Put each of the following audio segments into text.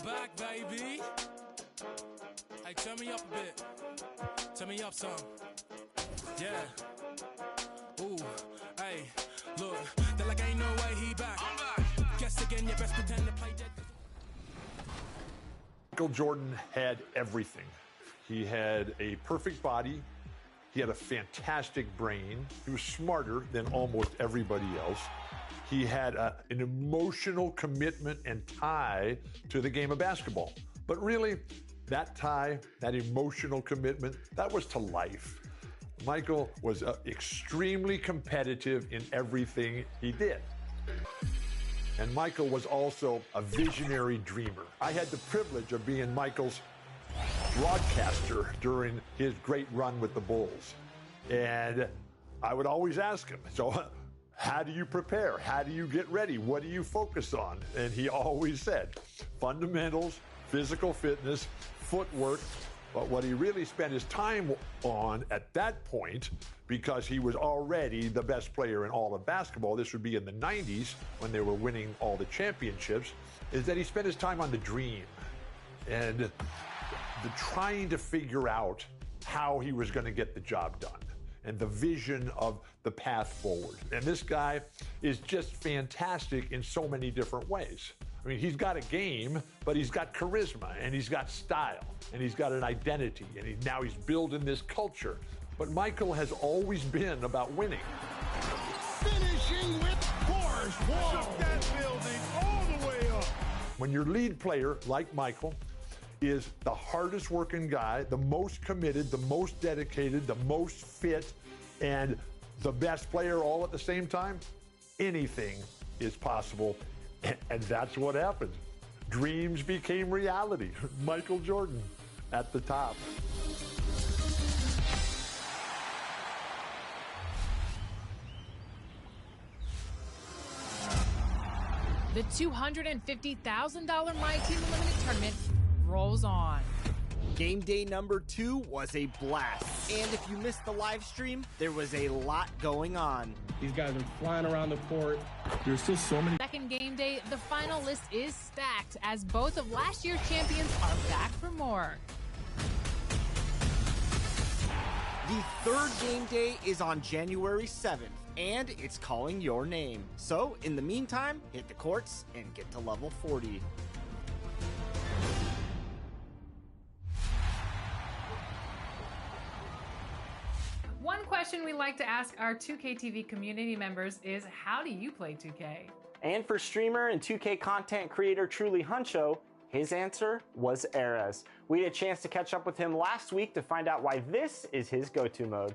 back, baby. Hey, turn me up a bit. Turn me up some. Yeah. Ooh, hey, look, they're like ain't no way he back. I'm back. Guess again, you best pretend to play dead. Michael Jordan had everything. He had a perfect body. He had a fantastic brain. He was smarter than almost everybody else. He had an emotional commitment and tie to the game of basketball. But really, that tie, that emotional commitment, that was to life. Michael was extremely competitive in everything he did. And Michael was also a visionary dreamer. I had the privilege of being Michael's broadcaster during his great run with the Bulls. And I would always ask him, so how do you prepare? How do you get ready? What do you focus on? And he always said, fundamentals, physical fitness, footwork. But what he really spent his time on at that point, because he was already the best player in all of basketball, this would be in the 90s when they were winning all the championships, is that he spent his time on the dream and the trying to figure out how he was going to get the job done and the vision of the path forward. And this guy is just fantastic in so many different ways. I mean, he's got a game, but he's got charisma, and he's got style, and he's got an identity, and now he's building this culture. But Michael has always been about winning. Finishing with force. Shook that building all the way up. When your lead player, like Michael, is the hardest working guy, the most committed, the most dedicated, the most fit, and the best player all at the same time, anything is possible. And that's what happened. Dreams became reality. Michael Jordan at the top. The $250,000 My Team Unlimited tournament rolls on. Game day number 2 was a blast. And if you missed the live stream, there was a lot going on. These guys are flying around the court. There's still so many. Second game day, the final list is stacked as both of last year's champions are back for more. The third game day is on January 7th, and it's calling your name. So, in the meantime, hit the courts and get to level 40. One question we like to ask our 2K TV community members is, how do you play 2K? And for streamer and 2K content creator Truly Huncho, his answer was Eras. We had a chance to catch up with him last week to find out why this is his go-to mode.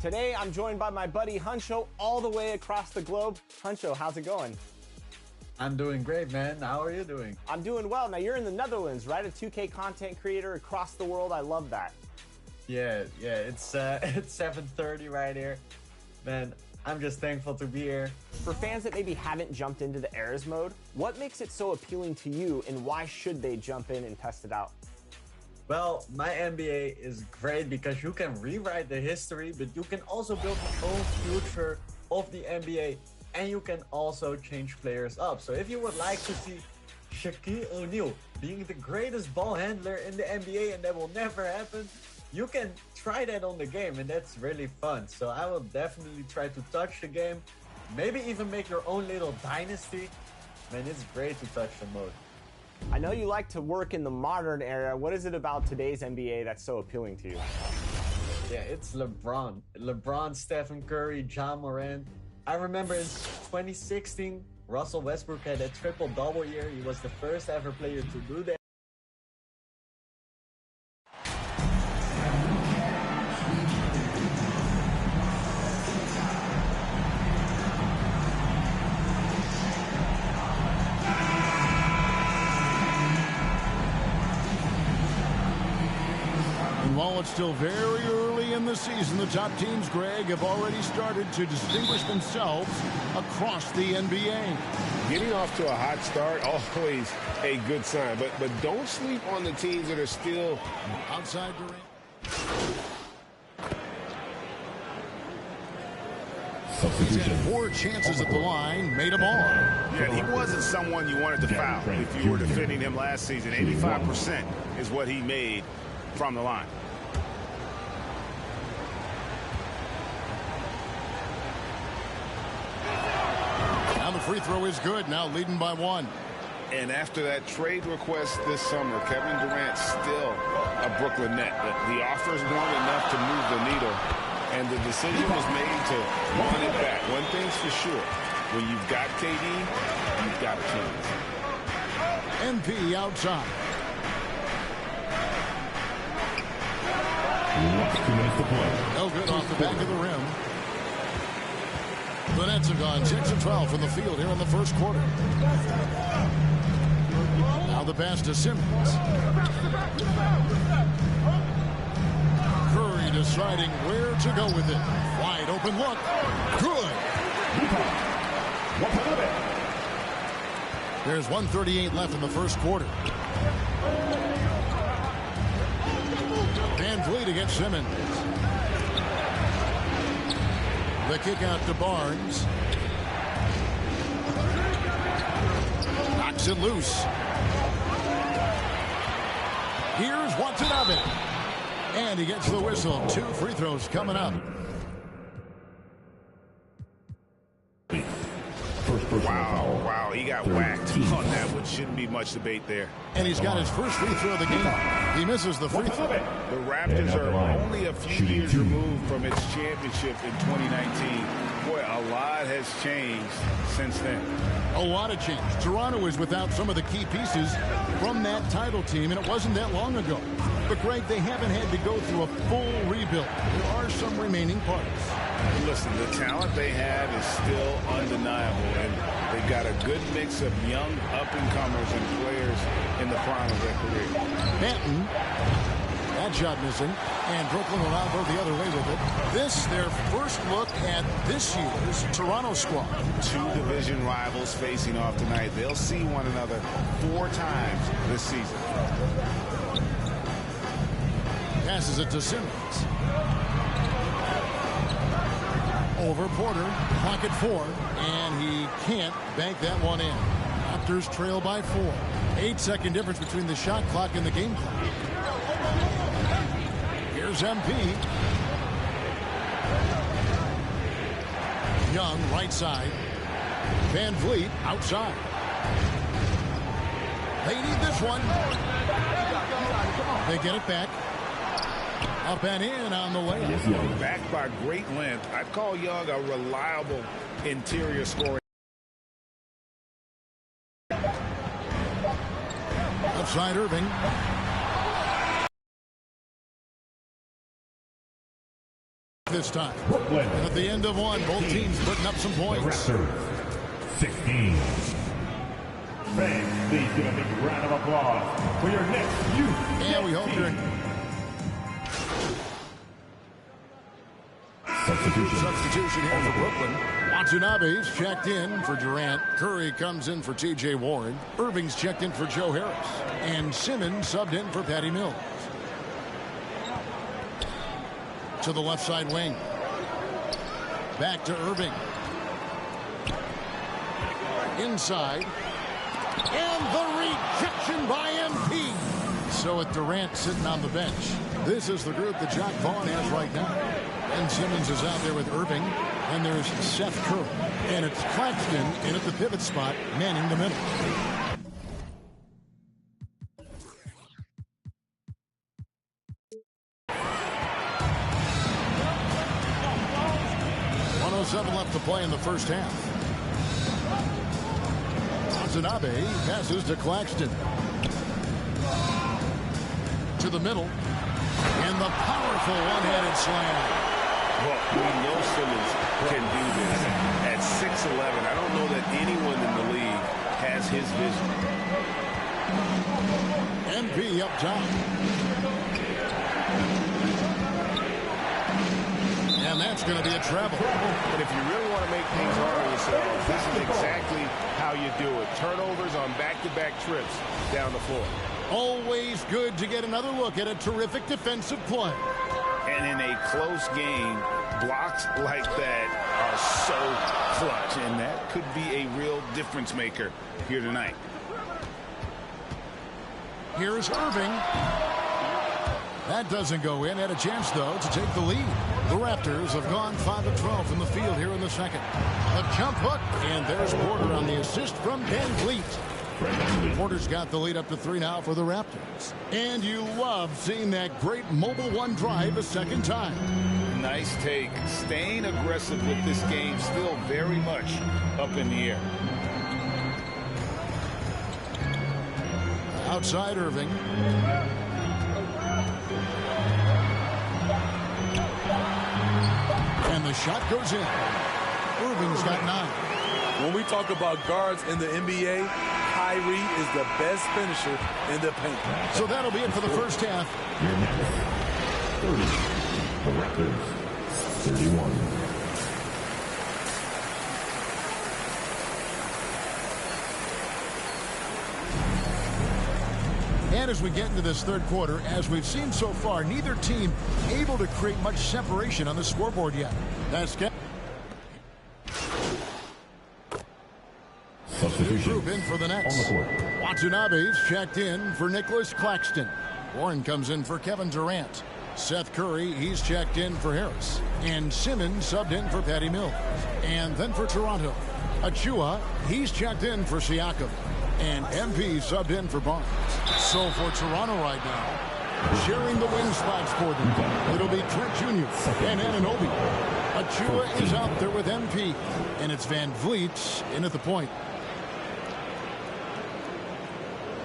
Today, I'm joined by my buddy Huncho all the way across the globe. Huncho, how's it going? I'm doing great, man. How are you doing? I'm doing well. Now, you're in the Netherlands, right? A 2K content creator across the world. I love that. Yeah, it's 7:30 right here. Man, I'm just thankful to be here. For fans that maybe haven't jumped into the Eras mode, what makes it so appealing to you, and why should they jump in and test it out? Well, my NBA is great because you can rewrite the history, but you can also build your own future of the NBA, and you can also change players up. So if you would like to see Shaquille O'Neal being the greatest ball handler in the NBA, and that will never happen, you can try that on the game, and that's really fun. So I will definitely try to touch the game, maybe even make your own little dynasty. Man, it's great to touch the mode. I know you like to work in the modern era. What is it about today's NBA that's so appealing to you? Yeah, it's LeBron. LeBron, Stephen Curry, Ja Morant. I remember in 2016, Russell Westbrook had a triple-double year. He was the first ever player to do that. While it's still very early in the season, the top teams, Greg, have already started to distinguish themselves across the NBA. Getting off to a hot start, always a good sign. But don't sleep on the teams that are still outside Durant. Substitution. 4 chances at the line, made them all. Yeah, he wasn't someone you wanted to foul if you were defending him last season. 85% is what he made from the line. Now the free throw is good, now leading by 1. And after that trade request this summer, Kevin Durant's still a Brooklyn Net. The offers weren't enough to move the needle, and the decision was made to run it back. One thing's for sure, when you've got KD, you've got a chance. MP outside. No good off the back of the rim. The Nets have gone 6 of 12 from the field here in the first quarter. Now the pass to Simmons. Curry deciding where to go with it. Wide open look. Good. There's 1:38 left in the first quarter. Van Vliet against Simmons. The kick out to Barnes. Knocks it loose. Here's Watanabe. And he gets the whistle. 2 free throws coming up. Wow, he got whacked on that one. Shouldn't be much debate there. And he's got his first free throw of the game. He misses the free throw. The Raptors are only a few years removed from its championship in 2019. Boy, a lot has changed since then. A lot of change. Toronto is without some of the key pieces from that title team, and it wasn't that long ago. But, Greg, they haven't had to go through a full rebuild. There are some remaining parts. Listen, the talent they have is still undeniable, and they've got a good mix of young up-and-comers and players in the prime of their career. Banton, that shot missing, and Brooklyn will now go the other way with it. This, their first look at this year's Toronto squad. 2 division rivals facing off tonight. They'll see one another 4 times this season. Passes it to Simmons. Over Porter, clock at 4, and he can't bank that one in. Raptors trail by 4. 8-second difference between the shot clock and the game clock. Here's MP. Young, right side. Van Vliet, outside. They need this one. They get it back. Up and in on the way. Backed by great length. I'd call Young a reliable interior scorer. Outside Irving. This time. And at the end of one, both teams putting up some points. 16. Fans, please give a big round of applause for your next youth. Yeah, we hope you're... Substitution here for Brooklyn. Watanabe's checked in for Durant. Curry comes in for T.J. Warren. Irving's checked in for Joe Harris. And Simmons subbed in for Patty Mills. To the left side wing. Back to Irving. Inside. And the rejection by MP. So with Durant sitting on the bench, this is the group that Jacque Vaughn has right now. And Simmons is out there with Irving. And there's Seth Curry. And it's Claxton in at the pivot spot, manning the middle. Left to play in the first half. Watanabe passes to Claxton. To the middle. And the powerful one-handed slam. Well, we know Simmons can do this. At 6'11", I don't know that anyone in the league has his vision. MP up top. And that's going to be a travel. But if you really want to make things hard on yourself, this is exactly how you do it. Turnovers on back-to-back trips down the floor. Always good to get another look at a terrific defensive play. And in a close game, blocks like that are are so clutch, and that could be a real difference maker here tonight. Here's Irving. That doesn't go in. Had a chance, though, to take the lead. The Raptors have gone 5 of 12 from the field here in the second. A jump hook, and there's Porter on the assist from Van Vliet. Porter's got the lead up to 3 now for the Raptors. And you love seeing that great mobile one drive a second time. Nice take. Staying aggressive with this game, still very much up in the air. Outside Irving. And the shot goes in. Irving's got 9. When we talk about guards in the NBA, Kyrie is the best finisher in the paint. So that'll be it for the first half. 30. The Raptors, 31. And as we get into this third quarter, as we've seen so far, neither team able to create much separation on the scoreboard yet. That's Substitution. Group in for the Nets. On the court. Watanabe's checked in for Nicholas Claxton. Warren comes in for Kevin Durant. Seth Curry, he's checked in for Harris. And Simmons subbed in for Patty Mills. And then for Toronto, Achua, he's checked in for Siakam. And MP subbed in for Barnes. So for Toronto right now, sharing the wing spots for them, it'll be Trent Jr. and Anunoby. Achua is out there with MP. And it's Van Vliet in at the point.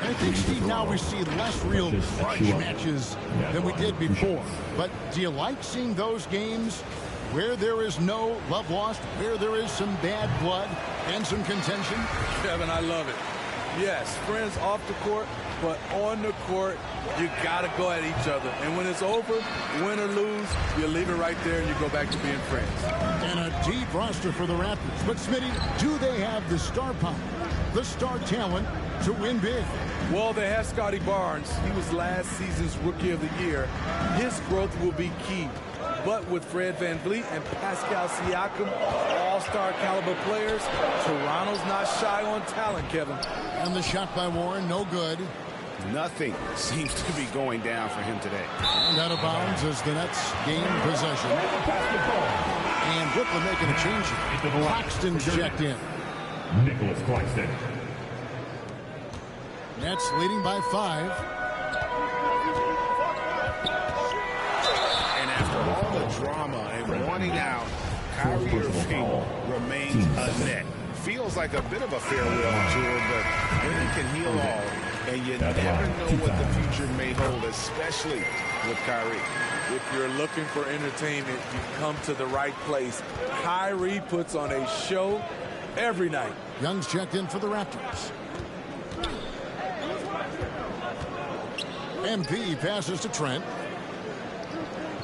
I think, Steve, now we see less real grudge matches than we did before. But do you like seeing those games where there is no love lost, where there is some bad blood and some contention? Kevin, I love it. Yes, friends off the court, but on the court, you got to go at each other. And when it's over, win or lose, you leave it right there and you go back to being friends. And a deep roster for the Raptors. But, Smitty, do they have the star power, the star talent to win big? Well, they have Scotty Barnes. He was last season's Rookie of the Year. His growth will be key. But with Fred VanVleet and Pascal Siakam, all-star caliber players, Toronto's not shy on talent, Kevin. And the shot by Warren, no good. Nothing seems to be going down for him today. And out of bounds as the Nets gain possession. And Brooklyn making a change. Claxton's checked in. Nicholas Claxton. Nets leading by 5. And after all the drama and wanting out, Kyrie Irving remains a net. Feels like a bit of a farewell tour, but really can heal all. And you never know what the future may hold, especially with Kyrie. If you're looking for entertainment, you come to the right place. Kyrie puts on a show every night. Young's checked in for the Raptors. MP passes to Trent.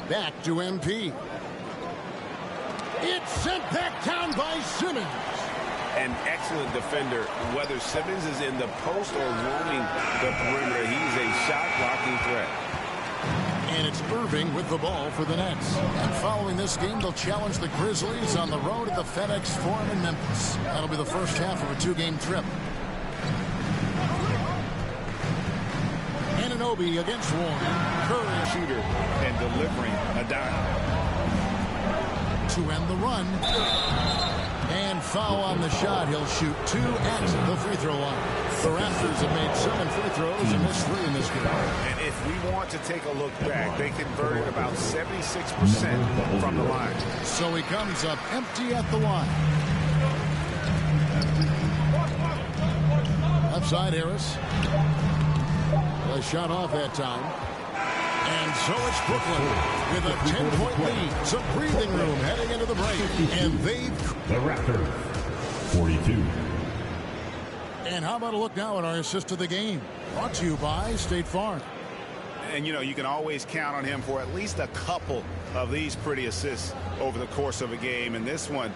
Back to MP. It's sent back down by Simmons. An excellent defender, whether Simmons is in the post or roaming the perimeter. He's a shot-blocking threat. And it's Irving with the ball for the Nets. And following this game, they'll challenge the Grizzlies on the road at the FedEx Forum in Memphis. That'll be the first half of a 2-game trip. Anunoby against Warren. Curry, shooter, and delivering a dime. To end the run. And foul on the shot. He'll shoot 2 at the free throw line. The Raptors have made 7 free throws and missed 3 in this game. And if we want to take a look back, they converted about 76% from the line. So he comes up empty at the line. Left side, Harris. A shot off that time. And so it's Brooklyn with a 10-point lead. Some breathing room heading into the break. And they've... The Raptors, 42. And how about a look now at our assist of the game? Brought to you by State Farm. And, you know, you can always count on him for at least a couple of these pretty assists over the course of a game. And this one...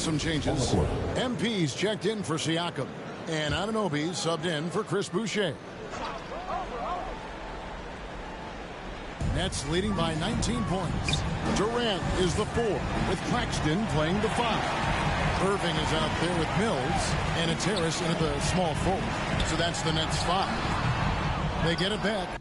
some changes. MP's checked in for Siakam. And Anunoby subbed in for Chris Boucher. Nets leading by 19 points. Durant is the 4, with Claxton playing the 5. Irving is out there with Mills, and it's Harris in at the small forward. So that's the Nets 5. They get it back